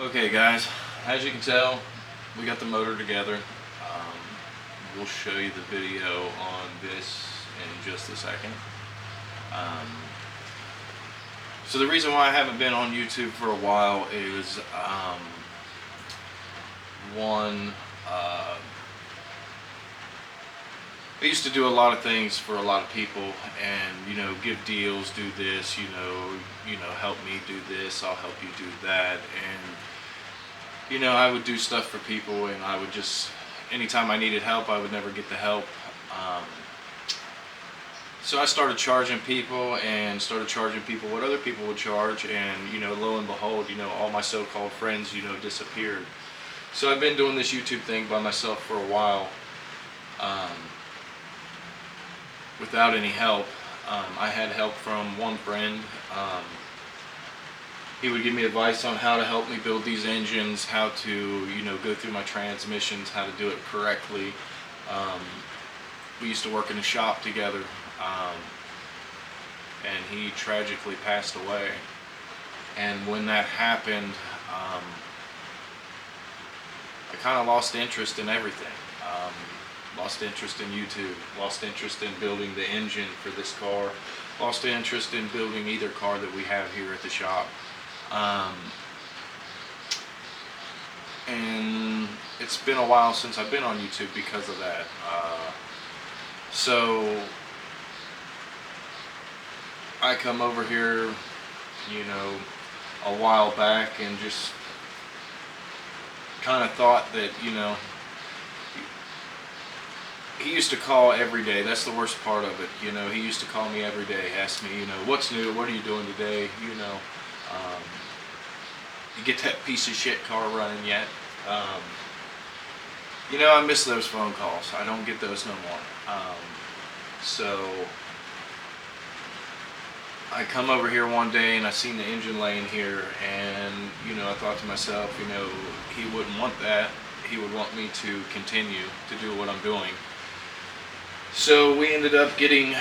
Okay guys, as you can tell, we got the motor together. We'll show you the video on this in just a second. Um, so the reason why I haven't been on YouTube for a while is one, I used to do a lot of things for a lot of people, and give deals, do this, help me do this, I'll help you do that, and I would do stuff for people, and I would just, anytime I needed help, I would never get the help. So I started charging people what other people would charge, and lo and behold, all my so-called friends, disappeared. So I've been doing this YouTube thing by myself for a while. Without any help. I had help from one friend. He would give me advice on how to help me build these engines, how to go through my transmissions, how to do it correctly. We used to work in a shop together, and he tragically passed away. And when that happened, I kind of lost interest in everything. Lost interest in YouTube, lost interest in building the engine for this car, lost interest in building either car that we have here at the shop. And it's been a while since I've been on YouTube because of that. So I come over here, a while back and just kind of thought that, he used to call every day. That's the worst part of it. He used to call me every day, ask me, what's new, what are you doing today, you get that piece of shit car running yet? I miss those phone calls. I don't get those no more. So I come over here one day and I seen the engine laying here, and I thought to myself, he wouldn't want that. He would want me to continue to do what I'm doing. So we ended up getting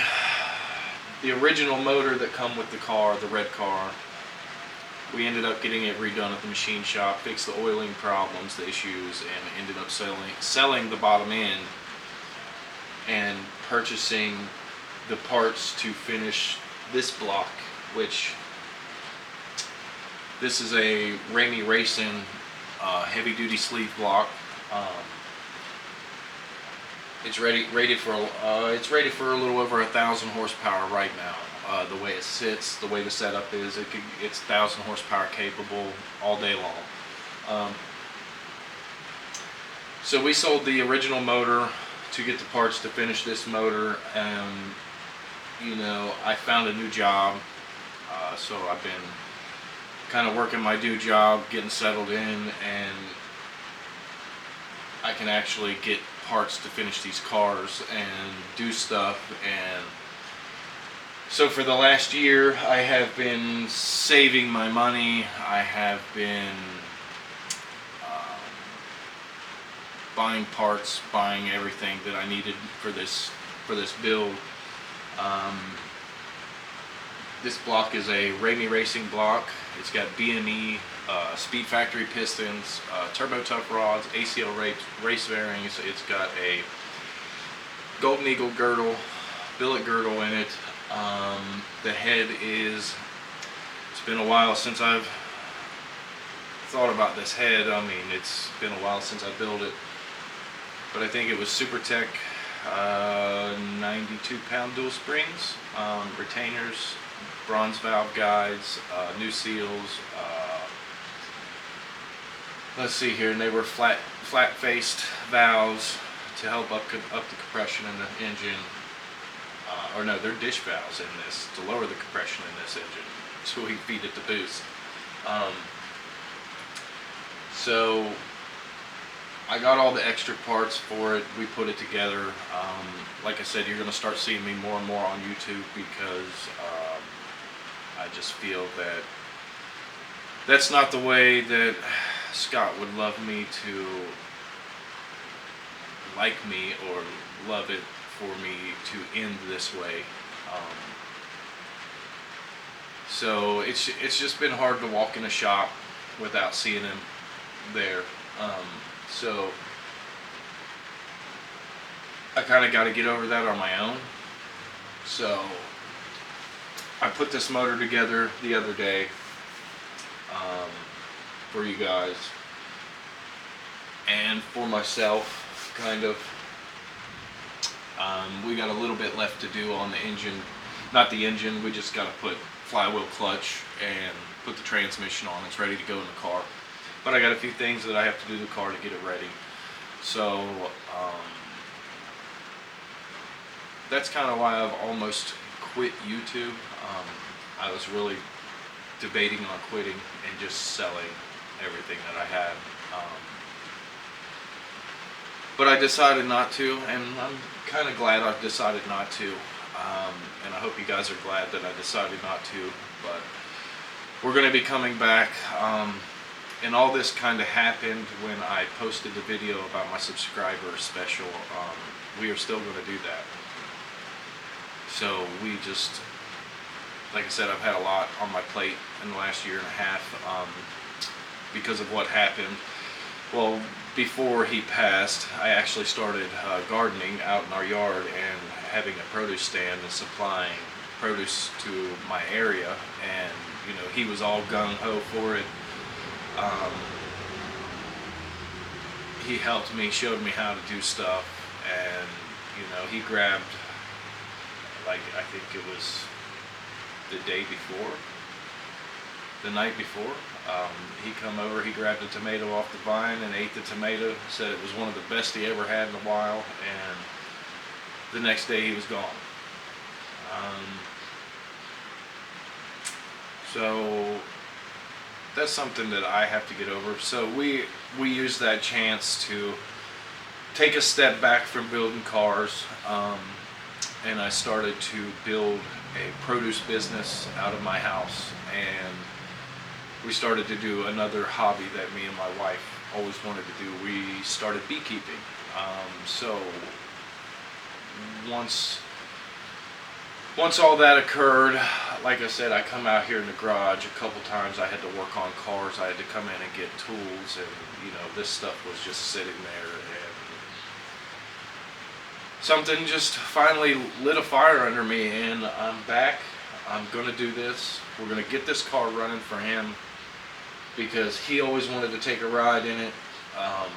the original motor that come with the car, the red car. We ended up getting it redone at the machine shop, fixed the oiling problems, the issues, and ended up selling the bottom end and purchasing the parts to finish this block, which this is a Ramey Racing heavy duty sleeve block. It's rated for a little over 1,000 horsepower right now. The way it sits, the way the setup is, it's 1,000 horsepower capable all day long. So we sold the original motor to get the parts to finish this motor, and I found a new job. So I've been kind of working my new job, getting settled in, and I can actually get parts to finish these cars and do stuff. And so for the last year, I have been saving my money. I have been buying parts, buying everything that I needed for this build. This block is a Ramey Racing block. It's got BME, Speed Factory pistons, Turbo Tough rods, ACL race bearings. It's got a Golden Eagle girdle, billet girdle in it. The head it's been a while since I've thought about this head. I mean, it's been a while since I built it, but I think it was SuperTech 92-pound dual springs, retainers, bronze valve guides, new seals. Let's see here, and they were flat-faced valves to help up the compression in the engine. Or no, they're dish valves in this to lower the compression in this engine, so we feed it the boost. So I got all the extra parts for it. We put it together. Like I said, you're going to start seeing me more and more on YouTube because I just feel that that's not the way that Scott would love me to like me, or love it for me to end this way. So it's just been hard to walk in a shop without seeing him there. So I kind of got to get over that on my own. So I put this motor together the other day for you guys and for myself, kind of. We got a little bit left to do on the engine. Not the engine, we just got to put flywheel clutch and put the transmission on. It's ready to go in the car. But I got a few things that I have to do to the car to get it ready. So that's kind of why I've almost quit YouTube. I was really debating on quitting and just selling everything that I had. But I decided not to, and I'm kind of glad I've decided not to. And I hope you guys are glad that I decided not to. But we're going to be coming back. And all this kind of happened when I posted the video about my subscriber special. We are still going to do that. So we just, like I said, I've had a lot on my plate in the last year and a half because of what happened. Well, before he passed, I actually started gardening out in our yard and having a produce stand and supplying produce to my area. And, you know, he was all gung-ho for it. He helped me, showed me how to do stuff, and, you know, he grabbed, like, I think it was the day before, the night before, he come over, he grabbed a tomato off the vine and ate the tomato, said it was one of the best he ever had in a while, and the next day he was gone. So that's something that I have to get over. So we use that chance to take a step back from building cars, and I started to build a produce business out of my house, and we started to do another hobby that me and my wife always wanted to do. We started beekeeping. So once all that occurred, like I said, I come out here in the garage a couple times. I had to work on cars. I had to come in and get tools, and you know, this stuff was just sitting there, and something just finally lit a fire under me, and I'm back. I'm gonna do this. We're gonna get this car running for him because he always wanted to take a ride in it, and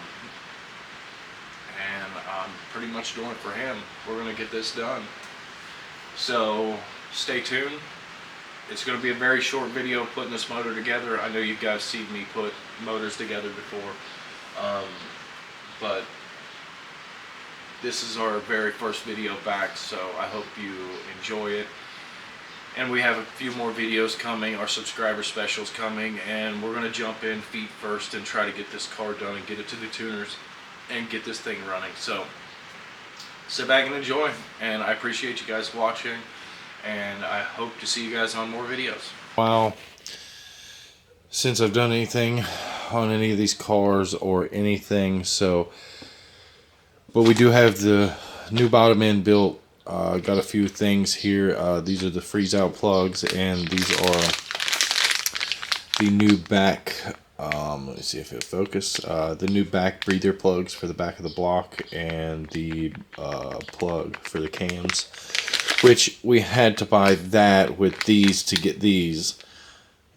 I'm pretty much doing it for him. We're gonna get this done. So stay tuned. It's going to be a very short video putting this motor together. I know you guys seen me put motors together before, but this is our very first video back, so I hope you enjoy it. And we have a few more videos coming, our subscriber specials coming, and we're going to jump in feet first and try to get this car done and get it to the tuners and get this thing running. So sit back and enjoy, and I appreciate you guys watching, and I hope to see you guys on more videos. Wow, since I've done anything on any of these cars or anything, so, but we do have the new bottom end built. Got a few things here. These are the freeze out plugs, and these are the new back, let me see if it'll focus, the new back breather plugs for the back of the block, and the plug for the cams, which we had to buy that with these to get these,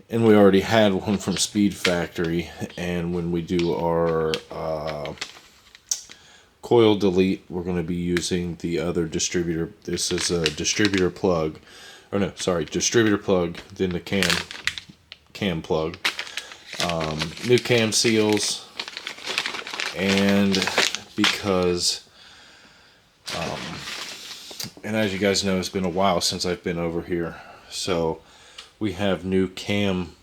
and we already had one from Speed Factory. And when we do our coil delete, we're going to be using the other distributor. This is a distributor plug, or no, sorry, distributor plug, then the cam plug. New cam seals, and because and as you guys know, it's been a while since I've been over here, so we have new cam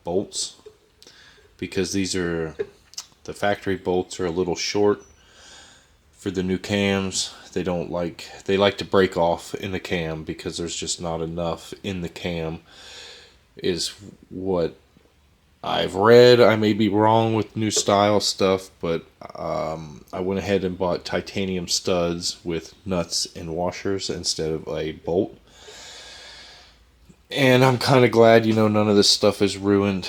bolts, because these are, the factory bolts are a little short for the new cams. They like to break off in the cam because there's just not enough in the cam, is what I've read. I may be wrong with new style stuff, but I went ahead and bought titanium studs with nuts and washers instead of a bolt. And I'm kind of glad, you know, none of this stuff is ruined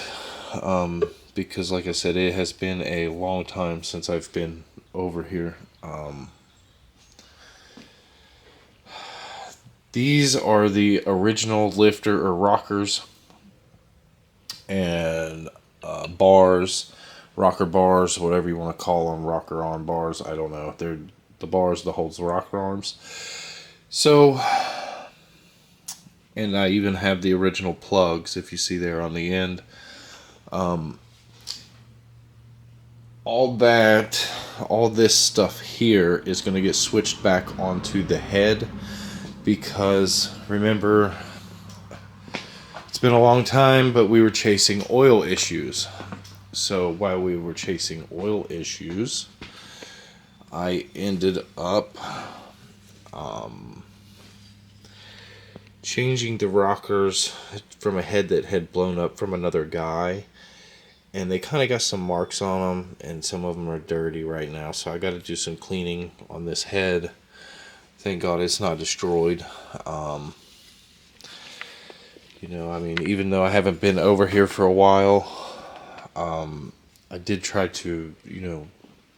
because like I said, it has been a long time since I've been over here. These are the original lifter or rockers and bars, rocker bars, whatever you want to call them, rocker arm bars. I don't know. They're the bars that holds the rocker arms. So, and I even have the original plugs, if you see there on the end. All this stuff here is going to get switched back onto the head, because remember, it's been a long time, but we were chasing oil issues. So while we were chasing oil issues, I ended up changing the rockers from a head that had blown up from another guy, and they kind of got some marks on them, and some of them are dirty right now, so I got to do some cleaning on this head. Thank God it's not destroyed. You know, I mean, even though I haven't been over here for a while, I did try to, you know,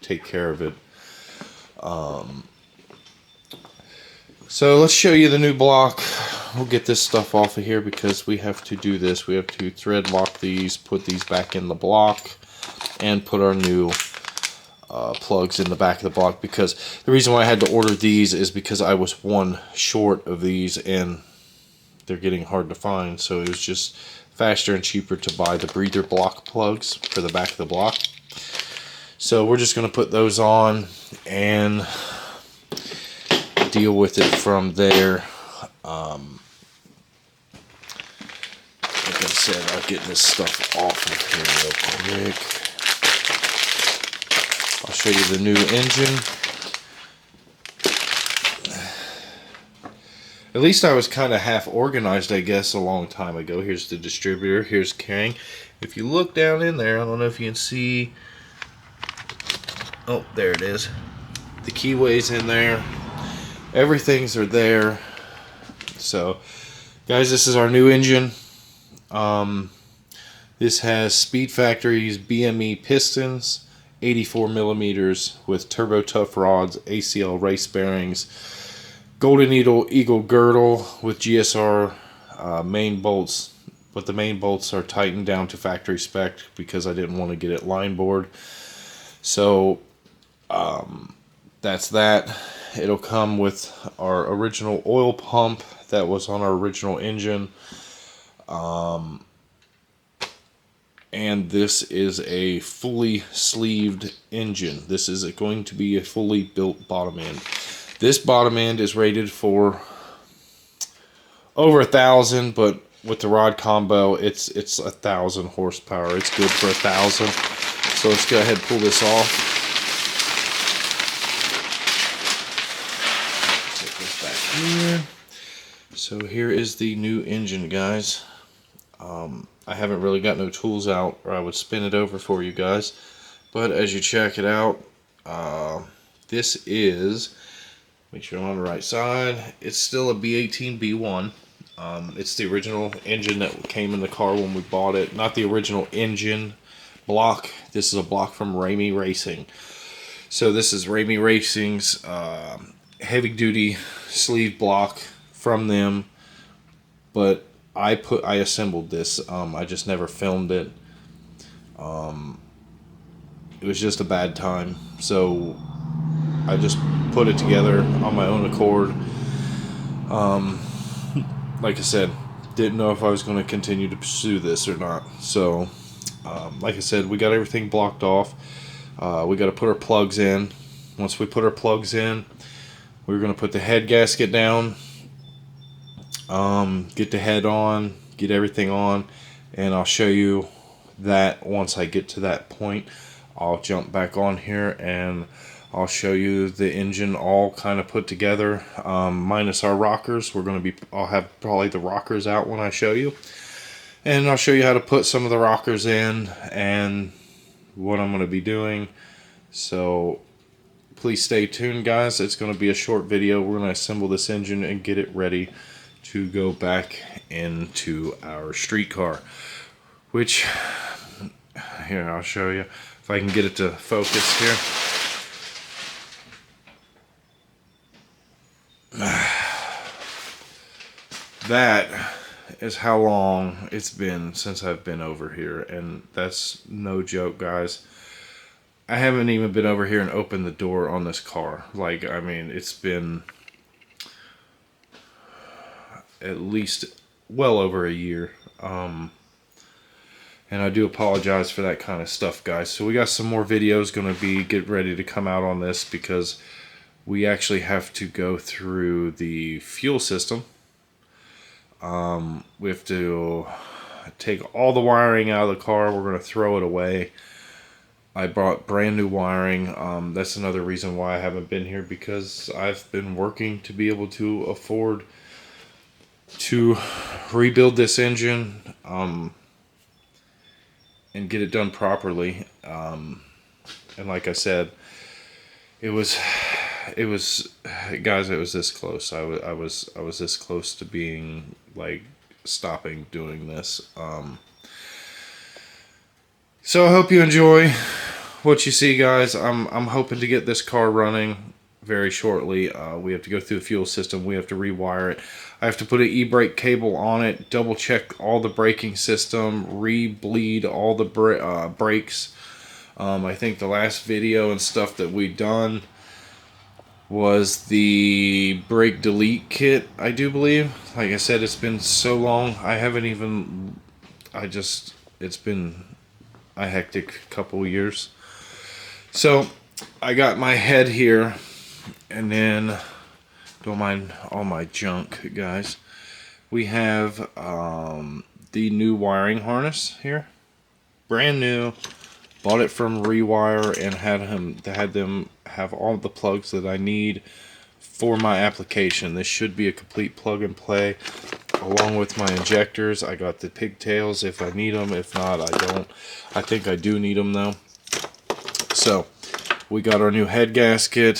take care of it. So let's show you the new block. We'll get this stuff off of here because we have to do this. We have to thread lock these, put these back in the block, and put our new plugs in the back of the block, because the reason why I had to order these is because I was one short of these and they're getting hard to find, so it was just faster and cheaper to buy the breather block plugs for the back of the block. So we're just going to put those on and deal with it from there. Like I said, I'll get this stuff off of here real quick. I'll show you the new engine. At least I was kind of half organized, I guess, a long time ago. Here's the distributor. Here's Kang. If you look down in there, I don't know if you can see. Oh, there it is. The keyway's in there. Everything's are there. So, guys, this is our new engine. This has Speed Factory's BME pistons, 84 millimeters with Turbo Tough rods, ACL race bearings, Golden Eagle girdle with GSR main bolts, but the main bolts are tightened down to factory spec because I didn't want to get it line bored. So that's that. It'll come with our original oil pump that was on our original engine. And this is a fully sleeved engine. This is going to be a fully built bottom end. This bottom end is rated for over 1,000, but with the rod combo, it's 1,000 horsepower. It's good for 1,000. So let's go ahead and pull this off. Take this back here. So here is the new engine, guys. I haven't really got no tools out, or I would spin it over for you guys. But as you check it out, this is, make sure I'm on the right side, it's still a B18 B1. It's the original engine that came in the car when we bought it. Not the original engine block. This is a block from Ramey Racing. So this is Ramey Racing's heavy duty sleeve block from them. But I assembled this. I just never filmed it. It was just a bad time, so I just put it together on my own accord. Like I said, didn't know if I was going to continue to pursue this or not. So, like I said, we got everything blocked off. We got to put our plugs in. Once we put our plugs in, we're going to put the head gasket down. Get the head on, get everything on, and I'll show you that once I get to that point. I'll jump back on here and I'll show you the engine all kind of put together, minus our rockers. I'll have probably the rockers out when I show you, and I'll show you how to put some of the rockers in and what I'm going to be doing. So please stay tuned, guys. It's going to be a short video. We're going to assemble this engine and get it ready to go back into our street car, which here, I'll show you if I can get it to focus here. That is how long it's been since I've been over here, and that's no joke, guys. I haven't even been over here and opened the door on this car. Like, I mean, it's been at least well over a year. And I do apologize for that kind of stuff, guys. So we got some more videos going to get ready to come out on this, because we actually have to go through the fuel system. We have to take all the wiring out of the car. We're going to throw it away. I bought brand new wiring. That's another reason why I haven't been here, because I've been working to be able to afford to rebuild this engine and get it done properly. And like I said, it was guys, it was this close. I was this close to being like stopping doing this. So I hope you enjoy what you see, guys. I'm hoping to get this car running very shortly. We have to go through the fuel system. We have to rewire it. I have to put an e-brake cable on it, double check all the braking system, re-bleed all the brakes. I think the last video and stuff that we done was the brake delete kit, I do believe. Like I said, it's been so long. I haven't even, it's been a hectic couple years. So I got my head here, and then don't mind all my junk, guys. We have the new wiring harness here, brand new. Bought it from Rewire and had them have all the plugs that I need for my application. This should be a complete plug and play, along with my injectors. I got the pigtails if I need them. If not, I don't. I think I do need them though. So we got our new head gasket,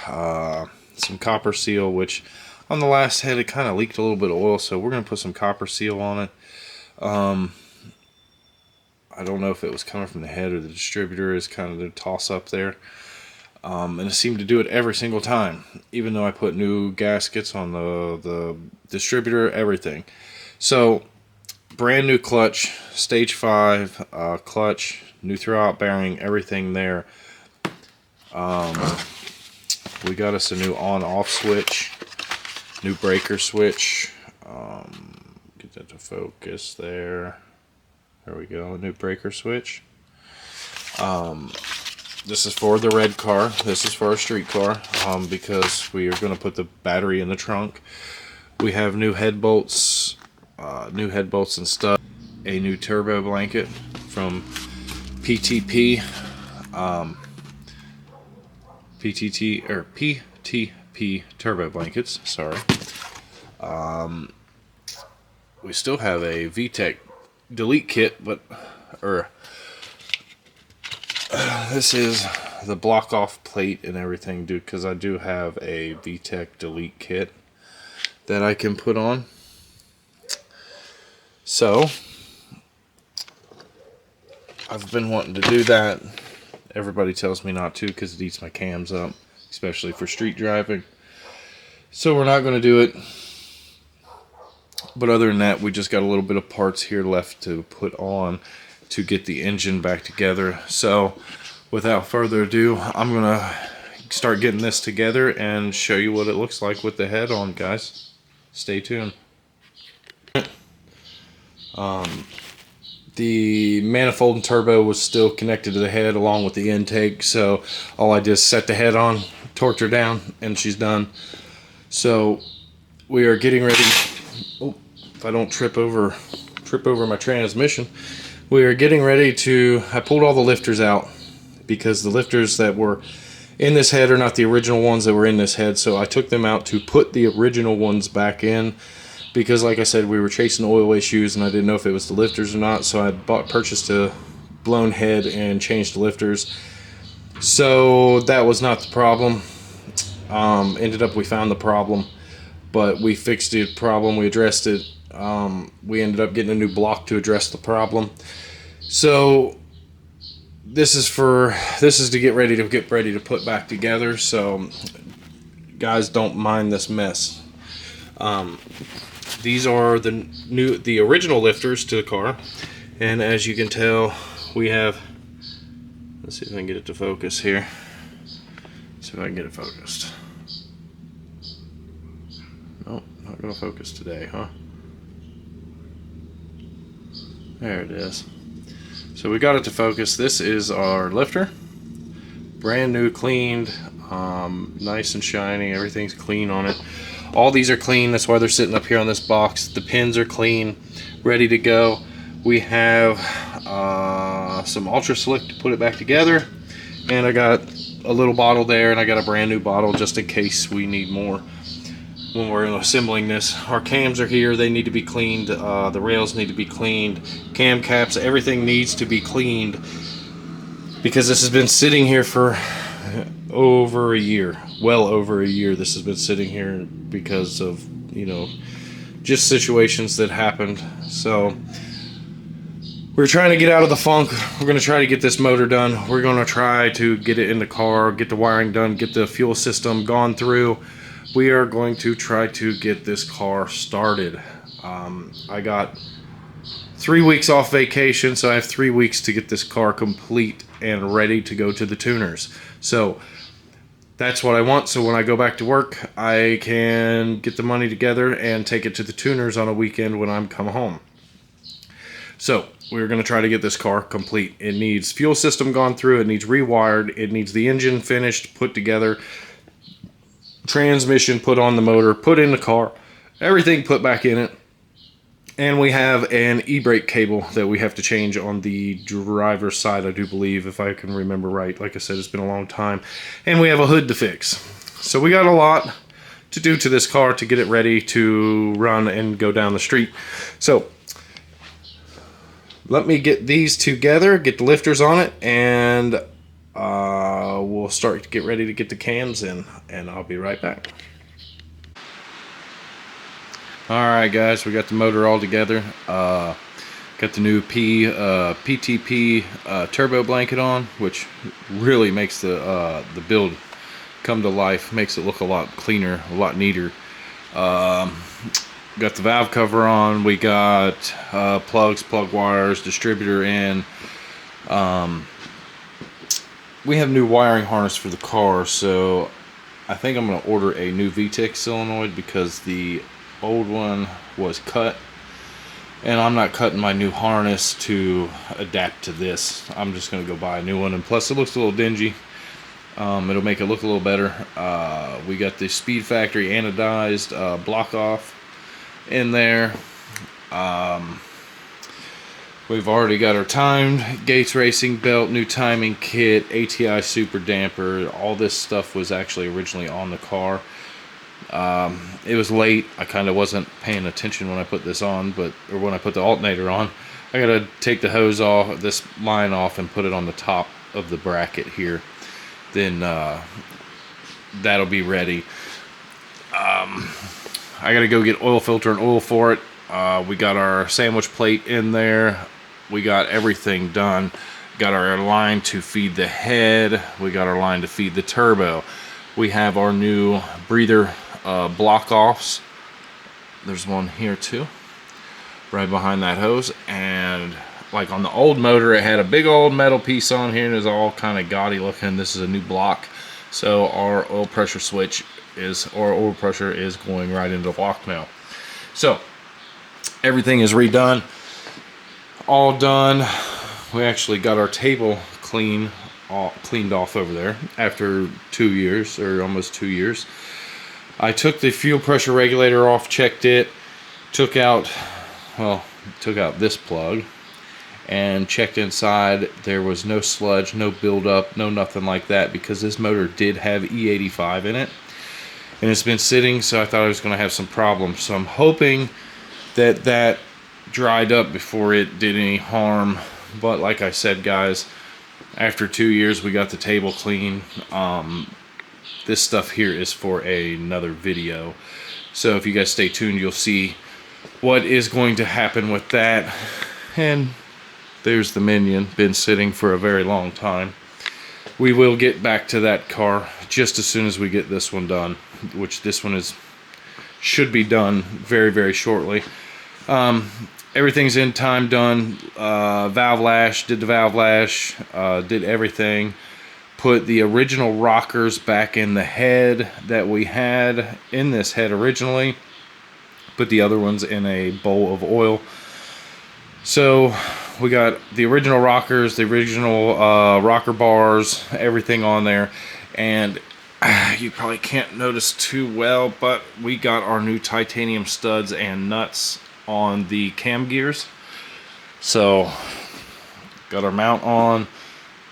some copper seal, which on the last head it kind of leaked a little bit of oil, so we're going to put some copper seal on it. I don't know if it was coming from the head or the distributor, is kind of the toss up there. And it seemed to do it every single time, even though I put new gaskets on the distributor, everything. So brand new clutch, stage 5 clutch, new throwout bearing, everything there. We got us a new on-off switch, new breaker switch. Get that to focus there. There we go, a new breaker switch. This is for the red car. This is for our street car, because we are going to put the battery in the trunk. We have new head bolts and stuff. A new turbo blanket from PTP. PTP turbo blankets. Sorry. We still have a VTEC delete kit, but this is the block off plate and everything, dude, because I do have a VTEC delete kit that I can put on. So I've been wanting to do that. Everybody tells me not to because it eats my cams up, especially for street driving. So we're not going to do it. But other than that, we just got a little bit of parts here left to put on to get the engine back together. So without further ado, I'm going to start getting this together and show you what it looks like with the head on, guys. Stay tuned. The manifold and turbo was still connected to the head along with the intake, so all I did is set the head on, torqued her down, and she's done. So we are getting ready. Oh, if I don't trip over my transmission, we are getting ready to. I pulled all the lifters out because the lifters that were in this head are not the original ones that were in this head. So I took them out to put the original ones back in, because like I said, we were chasing oil issues and I didn't know if it was the lifters or not. So I purchased a blown head and changed the lifters. So that was not the problem. Ended up we found the problem, but we fixed the problem. We addressed it. We ended up getting a new block to address the problem. So this is to get ready to put back together. So guys, don't mind this mess. These are the original lifters to the car, and as you can tell, we have, let's see if I can get it to focus here. Let's see if I can get it focused. Nope, not gonna focus today, huh? There it is. So we got it to focus. This is our lifter, brand new, cleaned, nice and shiny. Everything's clean on it. All these are clean. That's why they're sitting up here on this box. The pins are clean, ready to go. We have some Ultra Slick to put it back together, and I got a little bottle there, and I got a brand new bottle just in case we need more when we're assembling this. Our cams are here. They need to be cleaned. The rails need to be cleaned. Cam caps, everything needs to be cleaned, because this has been sitting here for over a year. Well over a year this has been sitting here because of, you know, just situations that happened. So we're trying to get out of the funk. We're going to try to get this motor done. We're going to try to get it in the car, get the wiring done, get the fuel system gone through. We are going to try to get this car started. I got 3 weeks off vacation, so I have 3 weeks to get this car complete and ready to go to the tuners. So that's what I want. So when I go back to work, I can get the money together and take it to the tuners on a weekend when I'm come home. So we're going to try to get this car complete. It needs fuel system gone through. It needs rewired. It needs the engine finished, put together, transmission put on the motor, put in the car, everything put back in it. And we have an e-brake cable that we have to change on the driver's side, I do believe, if I can remember right. Like I said, it's been a long time. And we have a hood to fix. So we got a lot to do to this car to get it ready to run and go down the street. So let me get these together, get the lifters on it, and we'll start to get ready to get the cams in, and I'll be right back. Alright guys, we got the motor all together. Got the new PTP turbo blanket on, which really makes the build come to life, makes it look a lot cleaner, a lot neater. Got the valve cover on, we got plugs, plug wires, distributor in. We have new wiring harness for the car, so I think I'm going to order a new VTEC solenoid because the old one was cut, and I'm not cutting my new harness to adapt to this. I'm just going to go buy a new one, and plus it looks a little dingy. It'll make it look a little better. We got the Speed Factory anodized block off in there. We've already got our timed Gates Racing belt, new timing kit, ATI super damper. All this stuff was actually originally on the car. It was late. I kind of wasn't paying attention when I put this on, or when I put the alternator on. I gotta take the hose off, this line off, and put it on the top of the bracket here. Then that'll be ready. I gotta go get oil filter and oil for it. We got our sandwich plate in there. We got everything done. Got our line to feed the head. We got our line to feed the turbo. We have our new breather block offs. There's one here too, right behind that hose. And like on the old motor, it had a big old metal piece on here and it's all kind of gaudy looking. This is a new block, so our oil pressure switch is, or oil pressure is going right into the block now. So everything is redone, all done. We actually got our table cleaned off over there after 2 years, or almost 2 years. I took the fuel pressure regulator off, checked it, took out this plug, and checked inside. There was no sludge, no buildup, no nothing like that, because this motor did have E85 in it, and it's been sitting, so I thought I was going to have some problems. So I'm hoping that that dried up before it did any harm. But like I said, guys, after 2 years we got the table clean. This stuff here is for another video, so if you guys stay tuned, you'll see what is going to happen with that. And There's the Minion, been sitting for a very long time. We will get back to that car just as soon as we get this one done, which this one should be done very, very shortly. Everything's in time done. Valve lash, did the valve lash, did everything. Put the original rockers back in the head that we had in this head originally. Put the other ones in a bowl of oil. So we got the original rockers, the original rocker bars, everything on there. And you probably can't notice too well, but we got our new titanium studs and nuts on the cam gears. So got our mount on.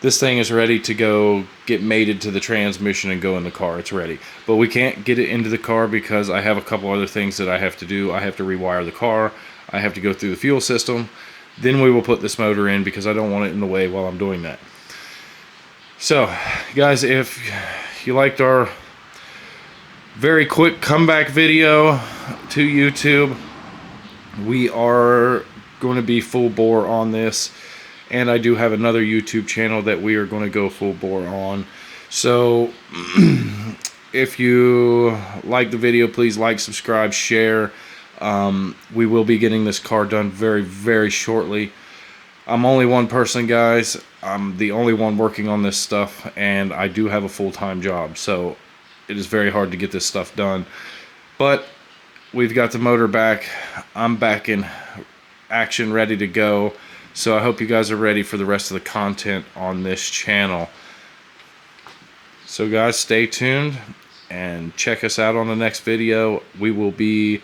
This thing is ready to go get mated to the transmission and go in the car. It's ready. But we can't get it into the car because I have a couple other things that I have to do. I have to rewire the car. I have to go through the fuel system. Then we will put this motor in because I don't want it in the way while I'm doing that. So, guys, if you liked our very quick comeback video to YouTube, we are going to be full bore on this. And I do have another YouTube channel that we are going to go full bore on. So, if you like the video, please like, subscribe, share. We will be getting this car done very, very shortly. I'm only one person, guys. I'm the only one working on this stuff, and I do have a full-time job, so it is very hard to get this stuff done. But we've got the motor back. I'm back in action, ready to go. So I hope you guys are ready for the rest of the content on this channel. So guys, stay tuned and check us out on the next video. We will be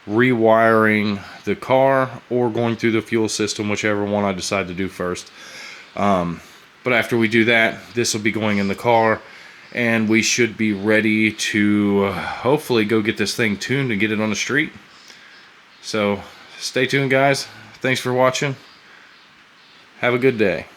rewiring the car or going through the fuel system, whichever one I decide to do first. But after we do that, this will be going in the car, and we should be ready to hopefully go get this thing tuned and get it on the street. So stay tuned, guys. Thanks for watching. Have a good day.